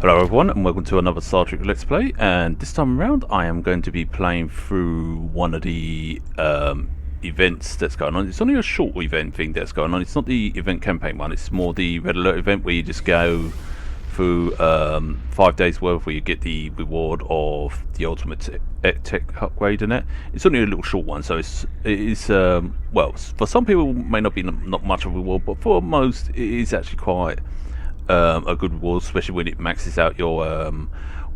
Hello everyone and welcome to another Star Trek Let's Play, and this time around I am going to be playing through one of the events that's going on. It's only a short event thing that's going on. It's not the event campaign one, it's more the Red Alert event where you just go through 5 days worth where you get the reward of the ultimate tech upgrade in it. It's only a little short one, so it's well, for some people it may not be not much of a reward, but for most it is actually quite a good reward, especially when it maxes out your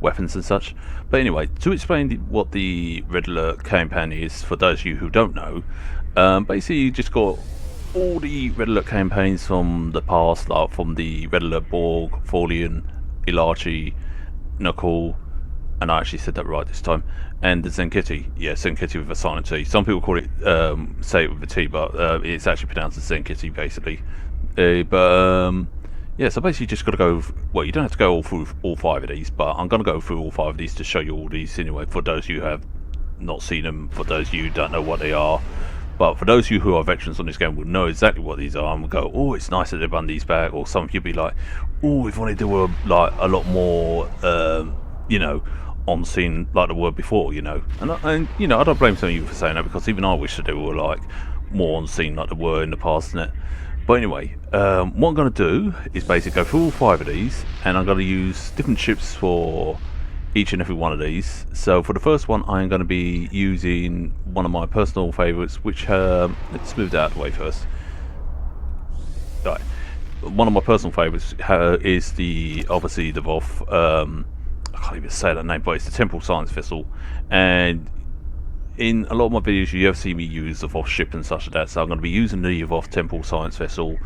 weapons and such. But anyway, to explain what the Red Alert campaign is, for those of you who don't know, basically you just got all the Red Alert campaigns from the past, like from the Red Alert Borg, Tholian, Ilachi, Knuckle, and I actually said that right this time, and the Zenketi. Yeah, Zenketi with a silent T. Some people call it, say it with a T, but it's actually pronounced as Zenketi basically. Yeah, so basically you just got to go, well, you don't have to go all through all 5 of these, but I'm going to go through all 5 of these to show you all these anyway, for those of you who have not seen them, for those of you who don't know what they are. But for those of you who are veterans on this game will know exactly what these are and will go, oh, it's nice that they've run these back, or some of you be like, oh, if only they were like a lot more, you know, on scene like they were before, you know. And you know, I don't blame some of you for saying that, because even I wish that they were like more on scene like they were in the past, innit? But anyway, what I'm going to do is basically go through all 5 of these, and I'm going to use different ships for each and every one of these. So for the first one, I'm going to be using one of my personal favourites, which, let's move that out of the way first. Right. One of my personal favourites is obviously the Voth, I can't even say that name, but it's the Temporal Science Vessel. And in a lot of my videos you have seen me use the Voth ship and such like that, so I'm going to be using the Voth Temporal Science Vessel.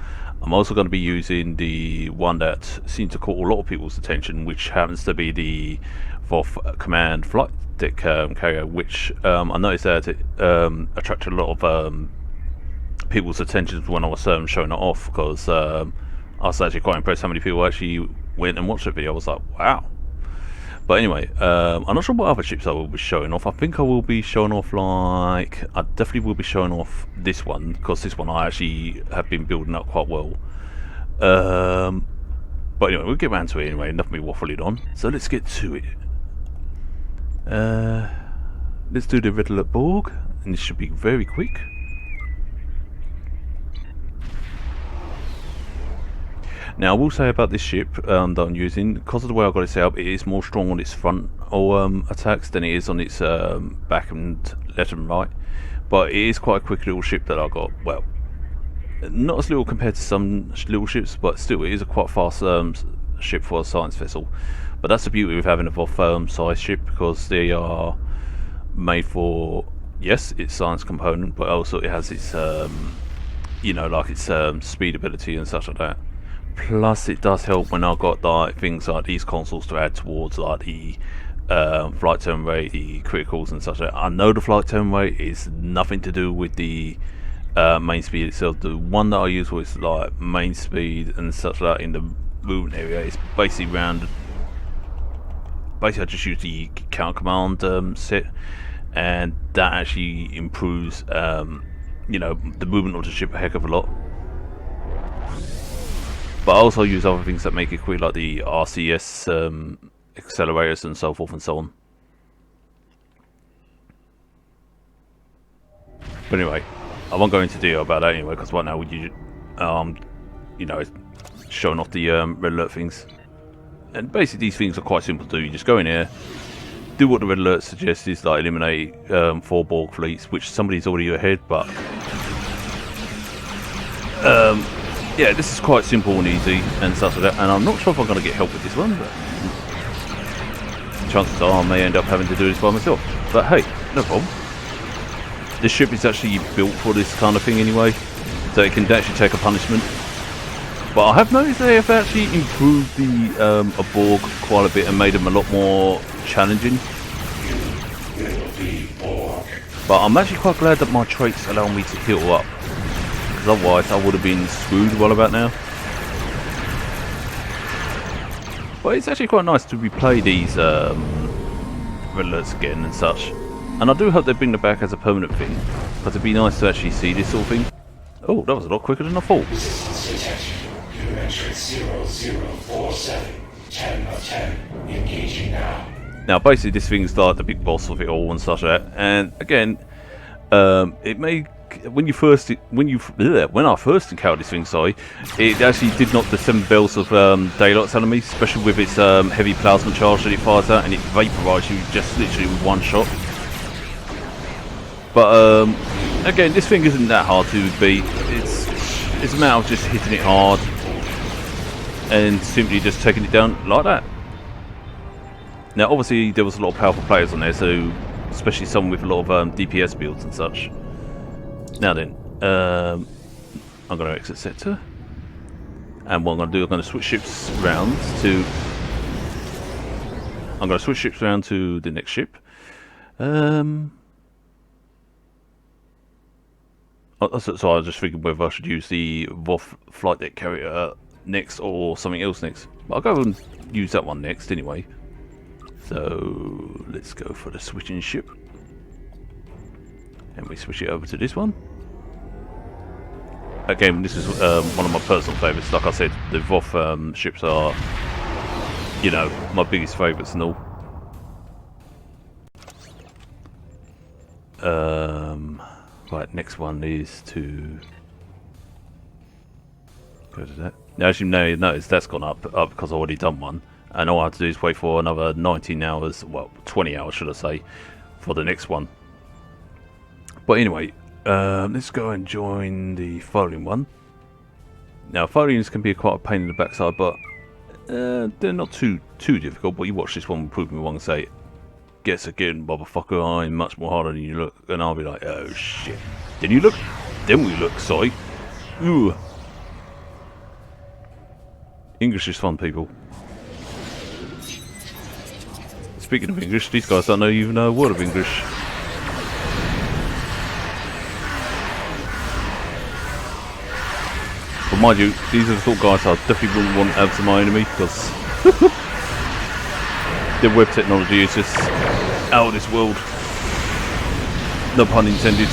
I'm also going to be using the one that seems to call a lot of people's attention, which happens to be the Voth Command Flight Deck Carrier, which I noticed that it attracted a lot of people's attention when I was showing it off, because I was actually quite impressed how many people actually went and watched the video. I was like, wow. But anyway, I'm not sure what other ships I will be showing off. I think I will be showing off, like, I definitely will be showing off this one, because this one I actually have been building up quite well. But anyway, we'll get around to it anyway, enough of me waffling on. So let's get to it. Let's do the Red Alert Borg, and this should be very quick. Now, I will say about this ship that I'm using, because of the way I've got it set up, it is more strong on its front attacks than it is on its back and left and right. But it is quite a quick little ship that I got. Well, not as little compared to some little ships, but still, it is a quite fast ship for a science vessel. But that's the beauty of having a Voth size ship, because they are made for, yes, its science component, but also it has its, you know, like its speed ability and such like that. Plus, it does help when I've got like things like these consoles to add towards like the flight turn rate, the criticals and such. I know the flight turn rate is nothing to do with the main speed itself. The one that I use was like main speed and such like in the movement area. It's basically round. Basically, I just use the counter command set, and that actually improves, you know, the movement of the ship a heck of a lot. But I also use other things that make it quick, like the RCS accelerators and so forth and so on. But anyway, I won't go into detail about that anyway, because right now we, you know, showing off the Red Alert things. And basically these things are quite simple to do. You just go in here, do what the Red Alert suggests, is like eliminate 4 Borg fleets, which somebody's already ahead, but yeah, this is quite simple and easy and stuff like that, and I'm not sure if I'm going to get help with this one, but chances are I may end up having to do this by myself. But hey, no problem. This ship is actually built for this kind of thing anyway, so it can actually take a punishment. But I have noticed they have actually improved the Borg quite a bit and made them a lot more challenging. But I'm actually quite glad that my traits allow me to heal up, otherwise I would have been screwed well about now. But it's actually quite nice to replay these Red Alerts again and such. And I do hope they bring them back as a permanent thing, because it'd be nice to actually see this sort of thing. Oh, that was a lot quicker than I thought. Distance detection. Geometric 0047. 10 of 10, engaging now. Now, basically, this thing's like the big boss of it all and such like that. And again, it may when I first encountered this thing, sorry, it actually did knock the 7 bells of daylight's enemies, especially with its heavy plasma charge that it fires out, and it vaporizes you just literally with one shot. But again, this thing isn't that hard to beat. It's a matter of just hitting it hard and simply just taking it down like that. Now, obviously, there was a lot of powerful players on there, so especially some with a lot of DPS builds and such. Now then, I'm going to exit sector, and what I'm going to do, I'm going to switch ships round to. I'm going to switch ships around to the next ship. So I was just thinking whether I should use the Voth flight deck carrier next or something else next. But I'll go and use that one next anyway. So let's go for the switching ship. And we switch it over to this one. Again, this is one of my personal favourites. Like I said, the Voth ships are, you know, my biggest favourites and all. Right, next one is to go to that. Now, as you may notice, that's gone up because I've already done one. And all I have to do is wait for another 19 hours, well, 20 hours should I say, for the next one. But anyway, let's go and join the following one. Now, followings can be quite a pain in the backside, but they're not too difficult. But you watch this one and prove me wrong and say, guess again, motherfucker, I'm much more harder than you look. And I'll be like, oh shit. Then you look? Then we look, sorry. Ooh. English is fun, people. Speaking of English, these guys don't even know a word of English. But mind you, these are the sort of guys I definitely wouldn't want as my enemy, because their web technology is just out of this world. No pun intended.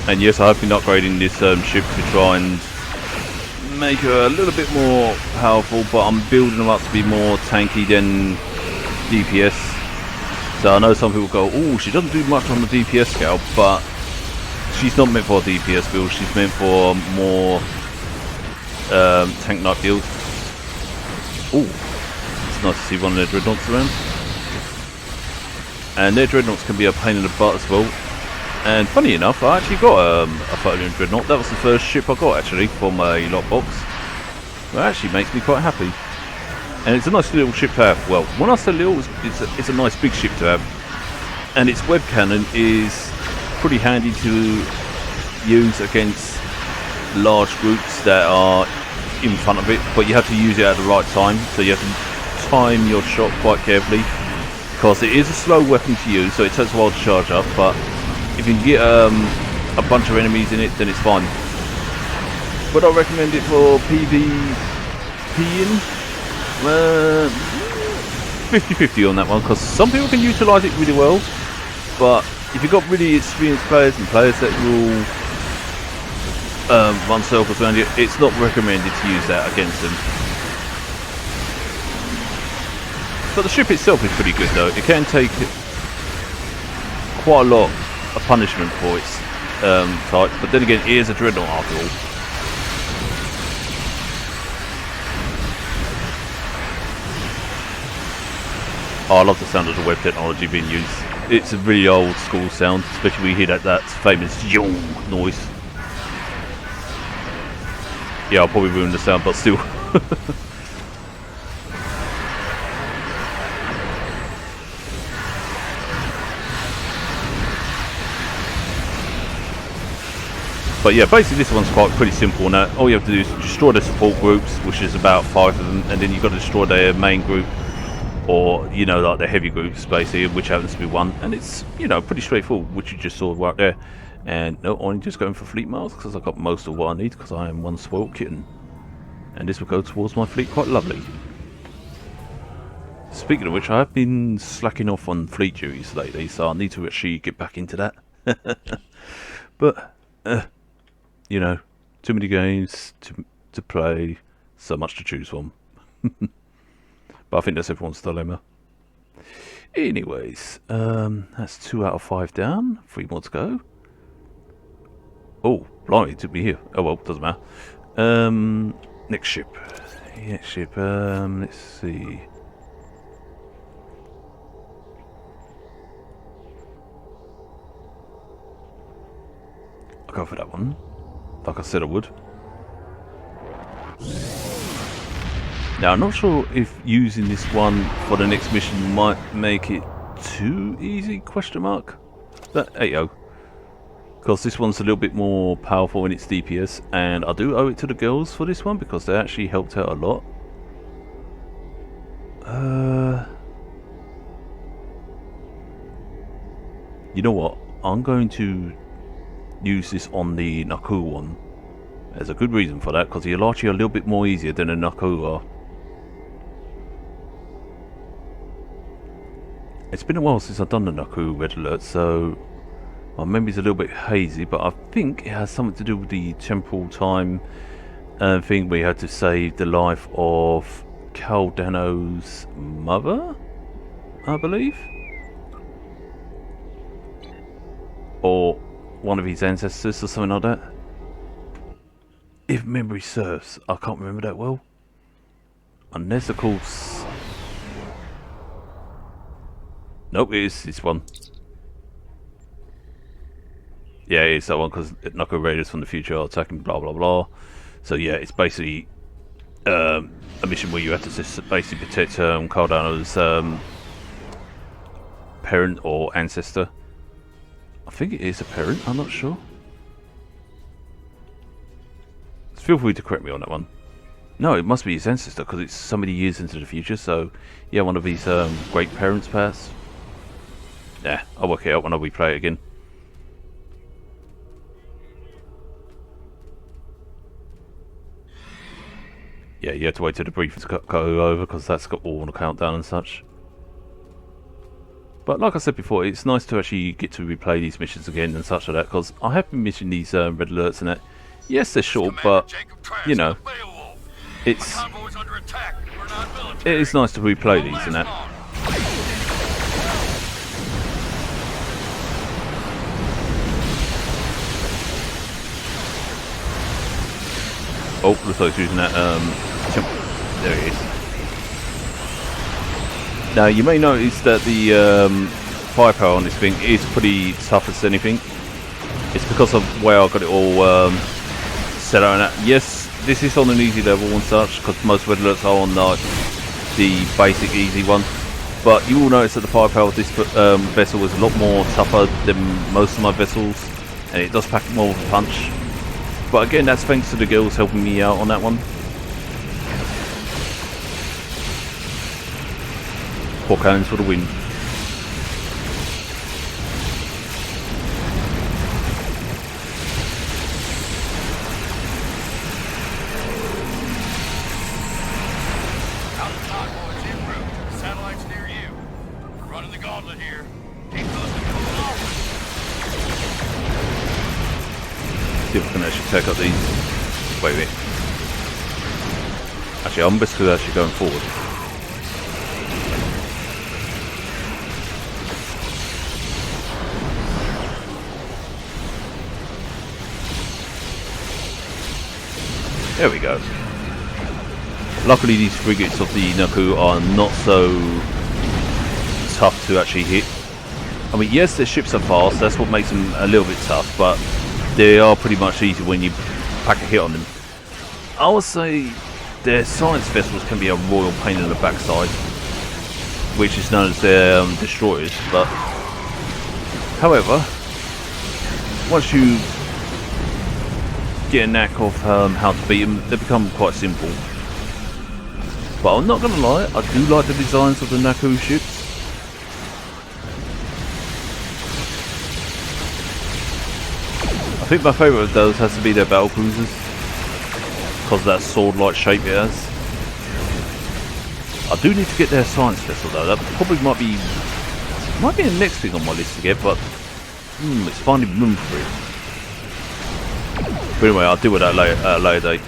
And yes, I have been upgrading this ship to try and make her a little bit more powerful, but I'm building them up to be more tanky than DPS. So I know some people go, oh, she doesn't do much on the DPS scale, but she's not meant for a DPS build, she's meant for more tank knight build. Oh, it's nice to see one of their dreadnoughts around. And their dreadnoughts can be a pain in the butt as well. And funny enough, I actually got a Tholian dreadnought. That was the first ship I got actually from a lot box. That actually makes me quite happy. And it's a nice little ship to have. Well, when I say little, it's a nice big ship to have. And its web cannon is pretty handy to use against large groups that are in front of it. But you have to use it at the right time. So you have to time your shot quite carefully. Because it is a slow weapon to use, so it takes a while to charge up. But if you can get a bunch of enemies in it, then it's fine. Would I recommend it for PvPing? 50-50 on that one, because some people can utilise it really well, but if you've got really experienced players and players that will run circles around you, it's not recommended to use that against them. But the ship itself is pretty good though. It can take quite a lot of punishment for its type, but then again, it is a dreadnought after all. Oh, I love the sound of the web technology being used. It's a really old school sound, especially when you hear that famous yong noise. Yeah, I'll probably ruin the sound, but still. But yeah, basically this one's pretty simple. Now, all you have to do is destroy the support groups, which is about 5 of them, and then you've got to destroy their main group, or, you know, like the heavy groups, basically, which happens to be 1. And it's, you know, pretty straightforward, which you just saw right there. And no, I'm just going for fleet miles, because I've got most of what I need, because I am one spoiled kitten. And this will go towards my fleet quite lovely. Speaking of which, I have been slacking off on fleet duties lately, so I need to actually get back into that. But, you know, Too many games to play, so much to choose from. But I think that's everyone's dilemma. Anyways, that's 2 out of 5 down. 3 more to go. Oh, blimey, it took me here. Oh well, doesn't matter. Next ship. Next ship, let's see. I'll go for that one. Like I said I would. Now, I'm not sure if using this one for the next mission might make it too easy, question mark. But, hey yo. Because this one's a little bit more powerful in its DPS, and I do owe it to the girls for this one because they actually helped out a lot. You know what? I'm going to use this on the Naku one. There's a good reason for that, because the Elachi are a little bit more easier than the Naku are. It's been a while since I've done the Naku Red Alert, so my memory's a little bit hazy, but I think it has something to do with the temporal time thing where you had to save the life of Caldano's mother, I believe? Or one of his ancestors or something like that. If memory serves, I can't remember that well. Unless, of course... Nope, it is this one. Yeah, it's that one because Knuckle Raiders from the future are attacking, blah blah blah. So yeah, it's basically a mission where you have to just basically protect Cardano's parent or ancestor. I think it is a parent, I'm not sure. Feel free to correct me on that one. No, it must be his ancestor because it's so many years into the future, so yeah, one of his great parents perhaps. Yeah, I'll work it out when I replay it again. Yeah, you have to wait till the briefings go over because that's got all on the countdown and such. But like I said before, it's nice to actually get to replay these missions again and such like that, because I have been missing these red alerts and that. Yes, they're short, but you know, it is nice to replay these and that. Oh, looks like it's using that there it is. Now you may notice that the firepower on this thing is pretty tough as anything. It's because of where I got it all set out. And yes, this is on an easy level and such, because most red alerts are on like the basic easy one. But you will notice that the firepower of this vessel is a lot more tougher than most of my vessels, and it does pack more of a punch. But again, that's thanks to the girls helping me out on that one. Four cannons for the win. See if I can actually take out these. Wait a minute. Actually, I'm best to actually going forward. There we go. Luckily, these frigates of the Naku are not so tough to actually hit. I mean, yes, their ships are fast. That's what makes them a little bit tough, but they are pretty much easy when you pack a hit on them. I would say their science vessels can be a royal pain in the backside, which is known as their destroyers. But however, once you get a knack of how to beat them, they become quite simple. But I'm not going to lie, I do like the designs of the Naku ships. I think my favourite of those has to be their battle cruisers, because of that sword-like shape it has. I do need to get their science vessel though. That probably might be the next thing on my list to get, but it's finding room for it. But anyway, I'll deal with that later, at a later date.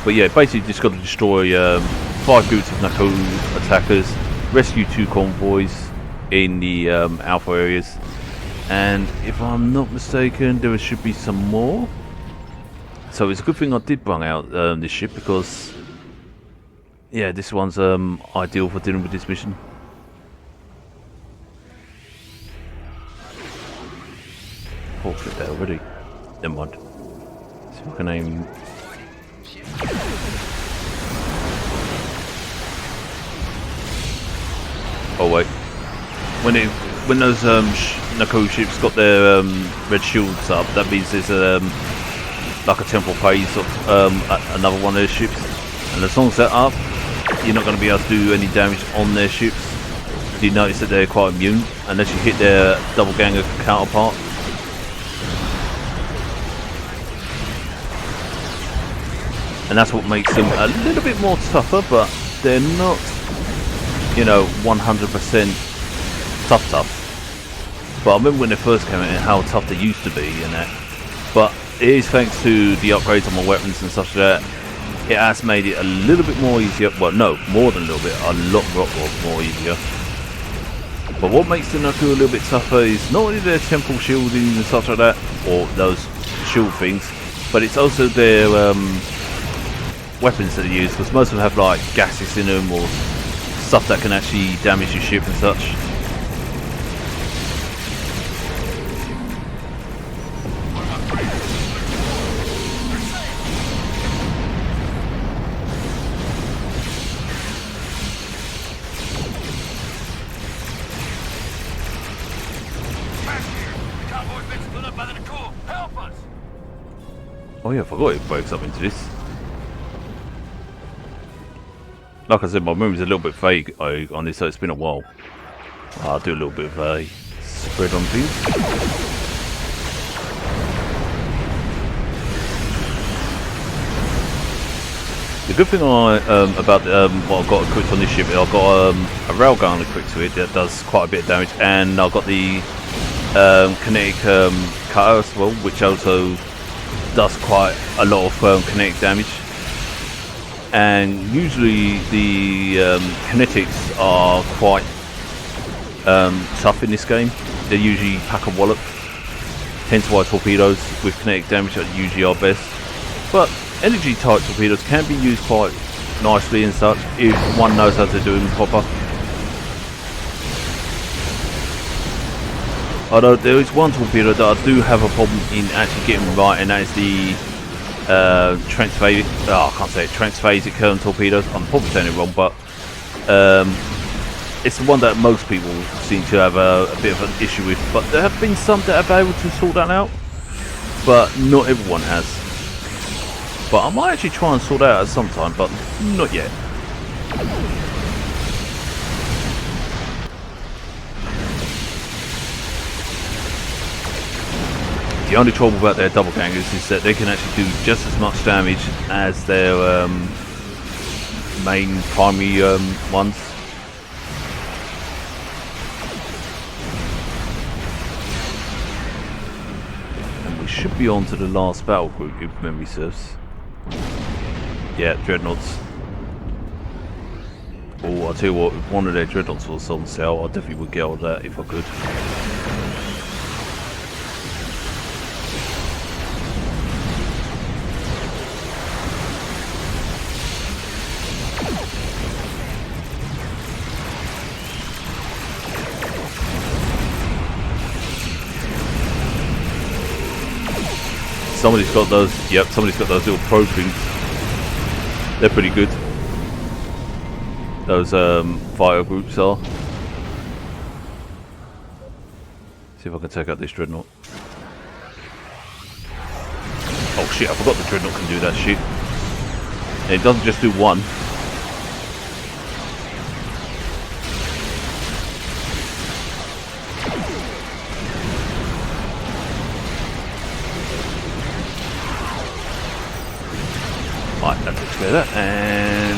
But yeah, basically just got to destroy 5 groups of Nako attackers, rescue 2 convoys in the alpha areas, and if I'm not mistaken, there should be some more. So it's a good thing I did bring out this ship, because yeah, this one's ideal for dealing with this mission. Oh, flip that already. Never mind. See if I can aim. Oh wait. When those Nako ships got their red shields up, that means there's like a temporal phase of another one of their ships. And as long as they're up, you're not going to be able to do any damage on their ships. You notice that they're quite immune unless you hit their double ganger counterpart. And that's what makes them a little bit more tougher, but they're not, you know, 100% tough. But I remember when they first came out and how tough they used to be and that. But it is thanks to the upgrades on my weapons and stuff like that. It has made it a little bit more easier. Well, no, more than a little bit, a lot more easier. But what makes the Nako a little bit tougher is not only their temporal shielding and stuff like that, or those shield things, but it's also their weapons that they use, because most of them have like gases in them or stuff that can actually damage your ship and such. Oh yeah, I forgot it breaks up into this. Like I said, my memory's a little bit vague on this, so it's been a while. I'll do a little bit of a spread on things. The good thing about what I've got equipped on this ship is I've got a railgun equipped to it that does quite a bit of damage, and I've got the kinetic cutter as well, which also does quite a lot of kinetic damage. And usually the kinetics are quite tough in this game. They usually pack a wallop, hence why torpedoes with kinetic damage usually are best. But energy type torpedoes can be used quite nicely and such if one knows how to do them proper. Although there is one torpedo that I do have a problem in actually getting right, and that is the transphasic, I can't say it, transphasic torpedoes. I'm probably saying it wrong, but it's the one that most people seem to have a bit of an issue with. But there have been some that have been able to sort that out, but not everyone has. But I might actually try and sort that out at some time, but not yet. The only trouble about their double gangers is that they can actually do just as much damage as their main primary ones. And we should be on to the last battle group if memory serves. Yeah, dreadnoughts. Oh, I'll tell you what, if one of their dreadnoughts was on sale, I definitely would get on that if I could. Somebody's got those, yep, somebody's got those little probe things. They're pretty good. Those fire groups are. See if I can take out this dreadnought. Oh shit, I forgot the dreadnought can do that shit. And it doesn't just do one. Right, that takes care of that, and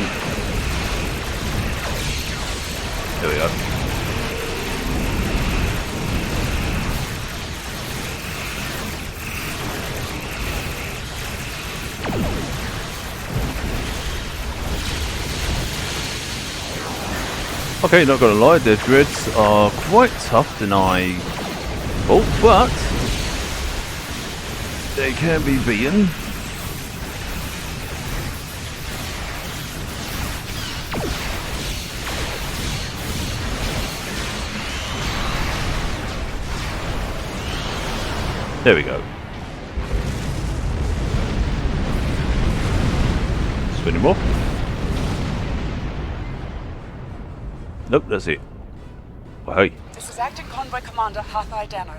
there we go. Okay, not gonna lie, the dreads are quite tough than I thought, but they can be beaten. There we go. Spin him off. Nope, that's it. Oh, hey. This is Acting Convoy Commander Hathai Dano.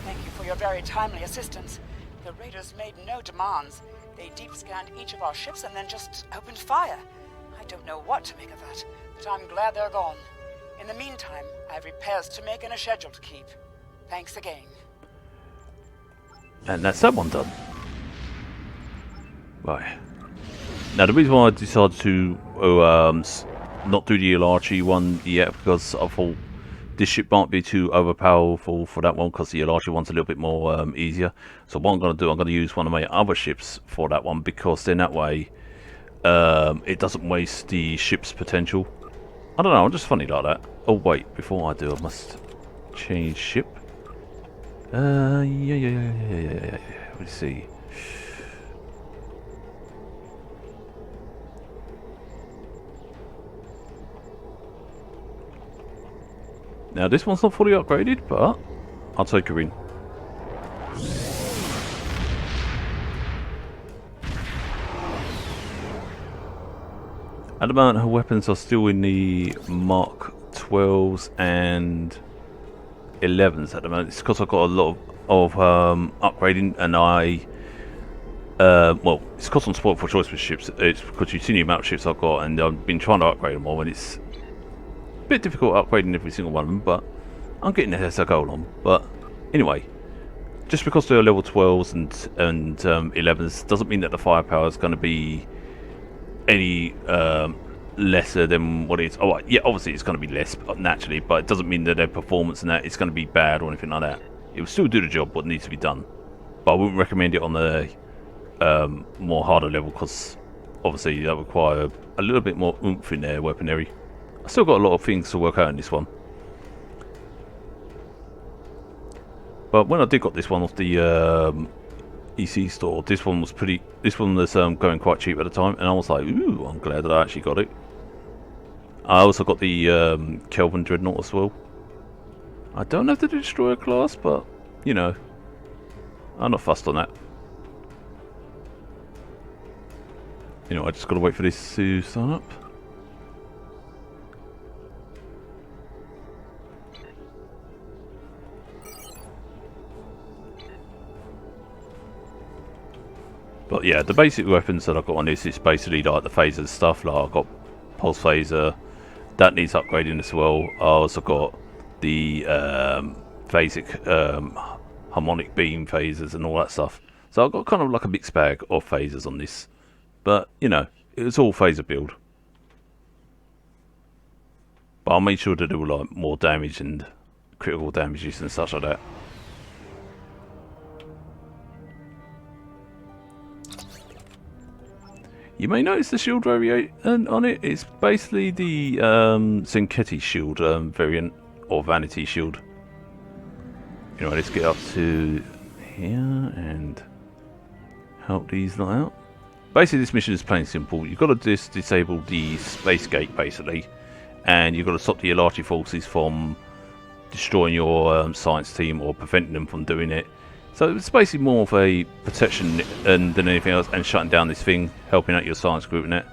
Thank you for your very timely assistance. The raiders made no demands. They deep scanned each of our ships and then just opened fire. I don't know what to make of that, but I'm glad they're gone. In the meantime, I have repairs to make and a schedule to keep. Thanks again. And that's that one done. Right. Now, the reason why I decided to not do the Ilachi one yet, because I thought this ship might be too overpowerful for that one, because the Ilachi one's a little bit more easier. So what I'm going to do, I'm going to use one of my other ships for that one, because then that way it doesn't waste the ship's potential. I don't know, I'm just funny like that. Oh wait, before I do, I must change ship. Yeah. Let's see. Now this one's not fully upgraded, but I'll take her in. At the moment her weapons are still in the Mark 12s and 11s at the moment. It's because I've got a lot of upgrading, and well, it's because I'm spoiled for choice with ships. It's because you've seen the amount of ships I've got, and I've been trying to upgrade them all, and it's a bit difficult upgrading every single one of them, but I'm getting there as I go along. But anyway, just because they're level 12s and 11s doesn't mean that the firepower is going to be any lesser than what it is. Oh yeah, obviously it's going to be less naturally, but it doesn't mean that their performance and that it's going to be bad or anything like that. It will still do the job what needs to be done, but I wouldn't recommend it on the more harder level, because obviously that require a little bit more oomph in their weaponry. I still got a lot of things to work out in this one, but when I did got this one off the EC store, this one was going quite cheap at the time, and I was like, ooh, I'm glad that I actually got it. I also got the Kelvin Dreadnought as well. I don't have the Destroyer class, but you know, I'm not fussed on that. You know, I just gotta wait for this to start up. But yeah, the basic weapons that I've got on this is basically like the phaser stuff. Like I've got pulse phaser, that needs upgrading as well. I also got the basic harmonic beam phasers and all that stuff. So I've got kind of like a mixed bag of phasers on this. But you know, it's all phaser build. But I'll make sure to do like more damage and critical damages and such like that. You may notice the shield variant on it. It's basically the Zenketti shield variant, or vanity shield. You know, let's get up to here and help these lot out. Basically, this mission is plain simple. You've got to disable the space gate, basically, and you've got to stop the Ilachi forces from destroying your science team or preventing them from doing it. So it's basically more of a protection than anything else, and shutting down this thing, helping out your science group in it.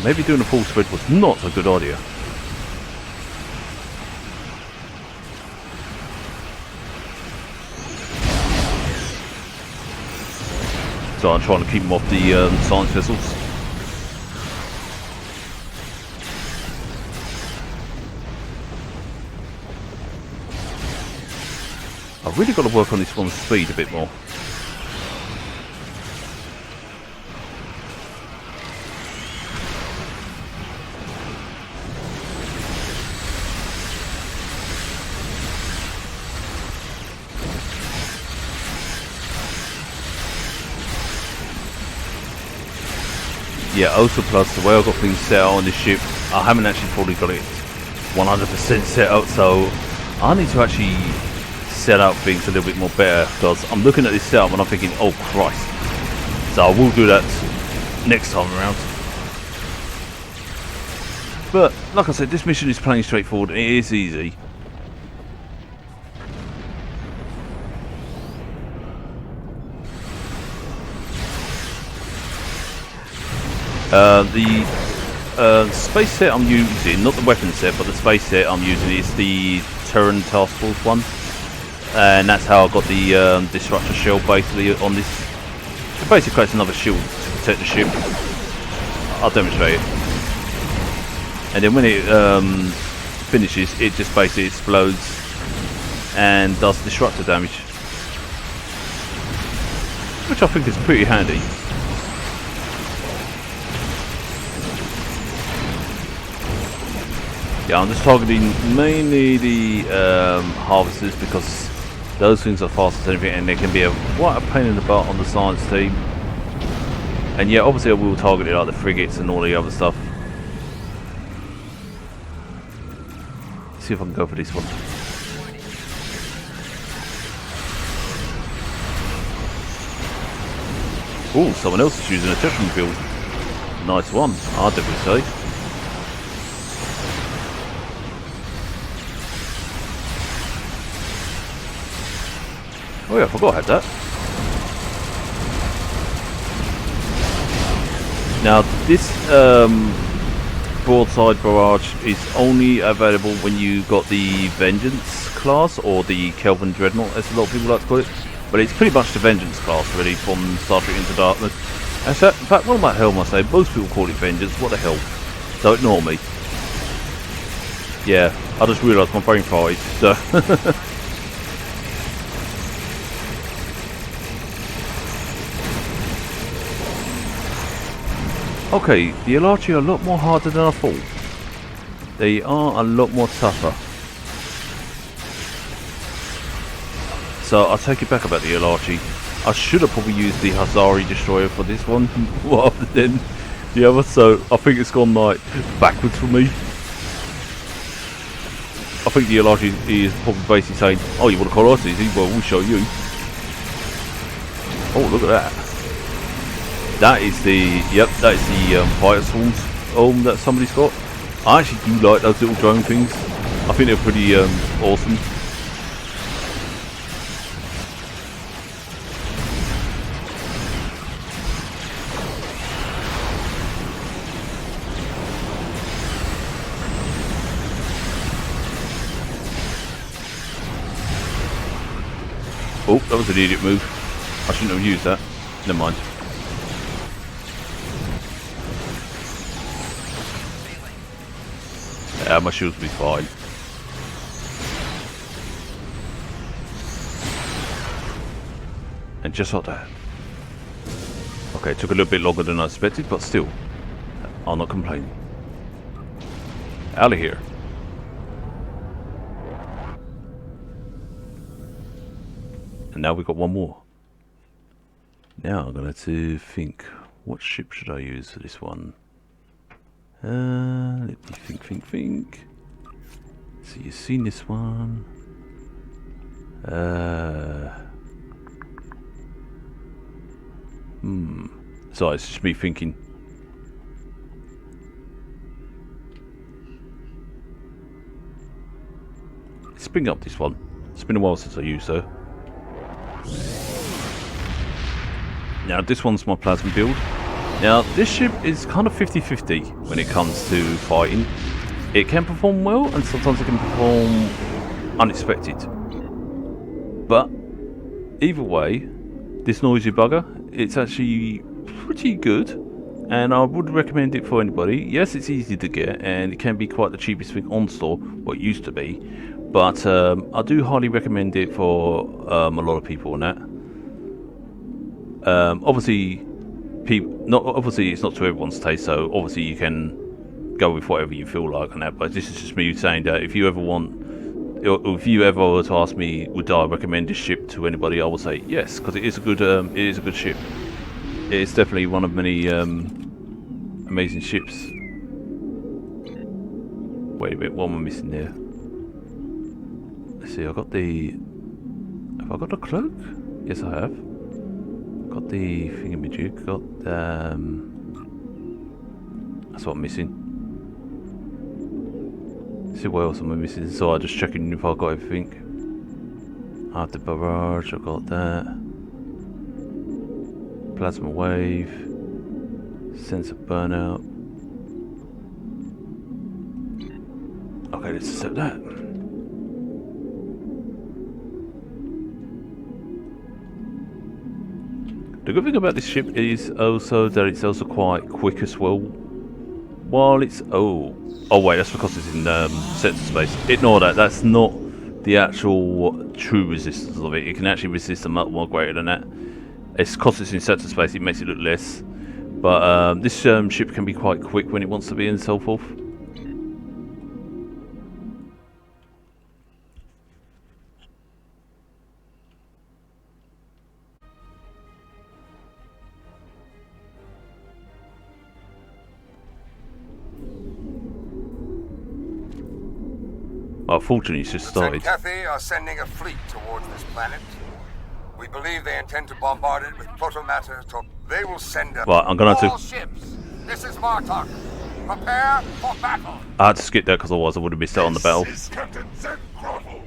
Maybe doing a full spread was not a good idea. So I'm trying to keep them off the science vessels. I've really got to work on this one's speed a bit more. yeah, also plus the way I've got things set out on this ship, I haven't actually fully got it 100% set out, so I need to actually set out things a little bit more better, because I'm looking at this setup and I'm thinking, oh Christ. So I will do that next time around. But like I said, this mission is plain straightforward. It is easy. The space set I'm using, not the weapon set, but the space set I'm using is the Terran Task Force one, and that's how I got the Disruptor shell basically on this. It basically creates another shield to protect the ship. I'll demonstrate it. And then when it finishes, it just basically explodes and does disruptor damage, which I think is pretty handy. Yeah, I'm just targeting mainly the harvesters, because those things are fast as anything, and they can be quite a pain in the butt on the science team. And yeah, obviously I will target it like the frigates and all the other stuff. Let's see if I can go for this one. Oh, someone else is using a Tetran build. Nice one, I'd definitely say. Oh yeah, I forgot I had that. Now this broadside barrage is only available when you got the Vengeance class, or the Kelvin Dreadnought as a lot of people like to call it. But it's pretty much the Vengeance class really from Star Trek Into Darkness. And so, in fact, what the hell am I saying? Most people call it Vengeance, what the hell? So ignore me. Yeah, I just realised my brain farted, so... Okay, the Alarchi are a lot more harder than I thought. They are a lot more tougher. So I'll take it back about the Alarchi. I should have probably used the Hazari Destroyer for this one rather than the other, so I think it's gone like backwards for me. I think the Alarchi is probably basically saying, oh, you want to call us easy? Well, we'll show you. Oh, look at that. That is the, yep, that is the fighter swarms that somebody's got. I actually do like those little drone things. I think they're pretty awesome. Oh, that was an idiot move. I shouldn't have used that. Never mind. Yeah, my shields will be fine. And just like that. Okay, it took a little bit longer than I expected, but still, I'm not complaining. Out of here. And now we've got one more. Now I'm going to think, what ship should I use for this one? Let me think. So you've seen this one. Sorry, it's just me thinking. Let's bring up this one. It's been a while since I used her. Now this one's my plasma build. Now, this ship is kind of 50-50 when it comes to fighting. It can perform well, and sometimes it can perform unexpected. But, either way, this noisy bugger, it's actually pretty good, and I would recommend it for anybody. Yes, it's easy to get, and it can be quite the cheapest thing on store, what it used to be. But I do highly recommend it for a lot of people on that. Obviously, obviously it's not to everyone's taste, so obviously you can go with whatever you feel like on that, but this is just me saying that if you ever were to ask me would I recommend this ship to anybody, I would say yes, because it is a good ship. It's definitely one of many amazing ships. Wait a bit, what am I missing there? Let's see, I got the... Have I got the cloak? Yes, I have. Got the thingamajig, got that's what I'm missing. Let's see what else am I missing? So I'm just checking if I got everything. I have the barrage, I got that. Plasma wave. Sensor burnout. Okay, let's accept that. The good thing about this ship is also that it's also quite quick as well. While it's... Oh wait, that's because it's in sector space. Ignore that, that's not the actual true resistance of it. It can actually resist a lot more greater than that. It's because it's in sector space, it makes it look less. But this ship can be quite quick when it wants to be and so forth. Well, fortunately, it's just started. Cathay are sending a fleet towards this planet. We believe they intend to bombard it with protomatter. They will send us Right, I'm gonna have all to. ships. This is Martok. Prepare for battle. I had to skip that because otherwise I would have missed out on the battle. This is Captain Zen Grovel.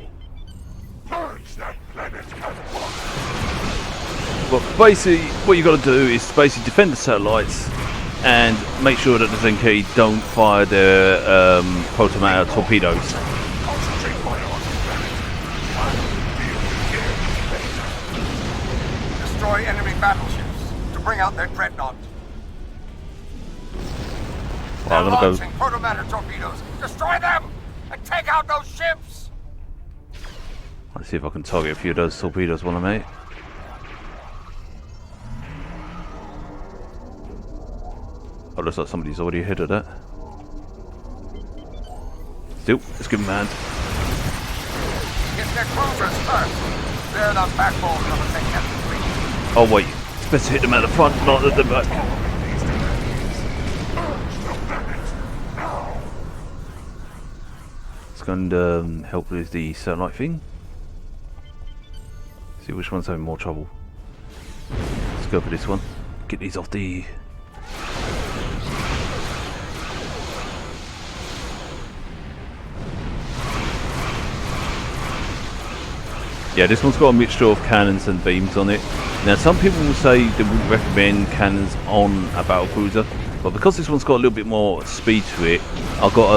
Purge that planet at once. But basically, what you got to do is basically defend the satellites and make sure that the Zenki don't fire their protomatter torpedoes. Concentrate my Destroy enemy battleships to bring out their dreadnought. Well, I'm gonna go. Launching protomatter torpedoes. Destroy them and take out those ships. Let's see if I can target a few of those torpedoes while I'm at it. Oh, looks like somebody's already ahead of that. Still, let's give them a hand. Get their cruisers first. They're the backbone of the Zenki fleet. Oh wait, it's better to hit them at the front, not at the back. It's going to help with the satellite thing. See which one's having more trouble. Let's go for this one. Get these off the... Yeah, this one's got a mixture of cannons and beams on it. Now, some people will say they wouldn't recommend cannons on a battlecruiser, but because this one's got a little bit more speed to it, I've got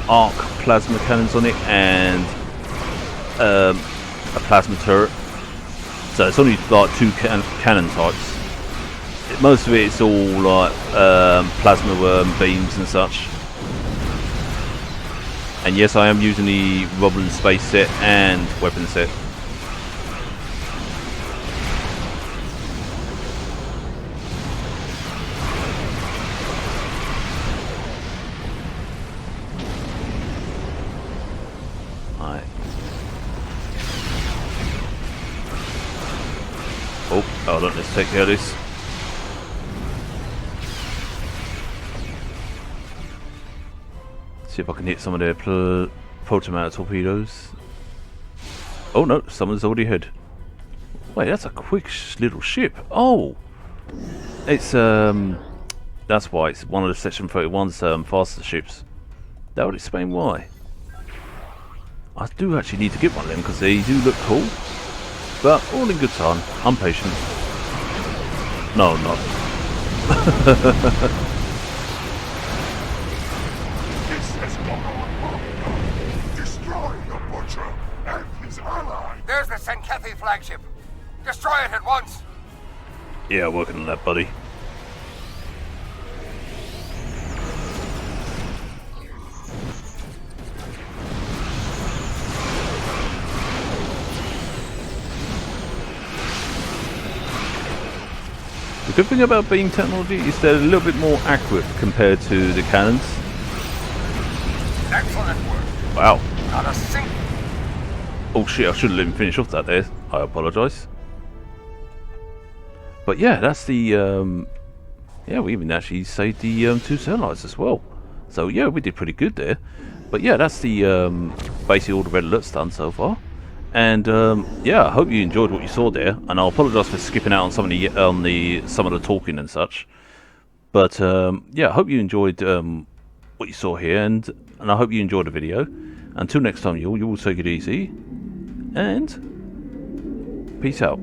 arc plasma cannons on it and a plasma turret. So it's only like two cannon types. Most of it is all like plasma beams and such. And yes, I am using the Romulan space set and weapon set. Oh, hold on, let's take care of this. See if I can hit some of their protomatter torpedoes. Oh no, someone's already ahead. Wait, that's a quick little ship. Oh! It's, that's why, it's one of the Section 31's faster ships. That would explain why. I do actually need to get one of them because they do look cool. But all in good time. I'm patient. No, I'm not. This has gone on. Destroy the Butcher and his ally. There's the Zenkethi flagship. Destroy it at once. Yeah, working on that, buddy. The good thing about beam technology is they're a little bit more accurate compared to the cannons. Excellent work. Wow. Not a sink. Oh shit, I should have let him finish off that there. I apologise. But yeah, that's the Yeah, we even actually saved the 2 satellites as well. So yeah, we did pretty good there. But yeah, that's the basically all the red alerts done so far. And yeah, I hope you enjoyed what you saw there. And I'll apologise for skipping out on some of the talking and such. But yeah, I hope you enjoyed what you saw here, and I hope you enjoyed the video. Until next time, you all take it easy, and peace out.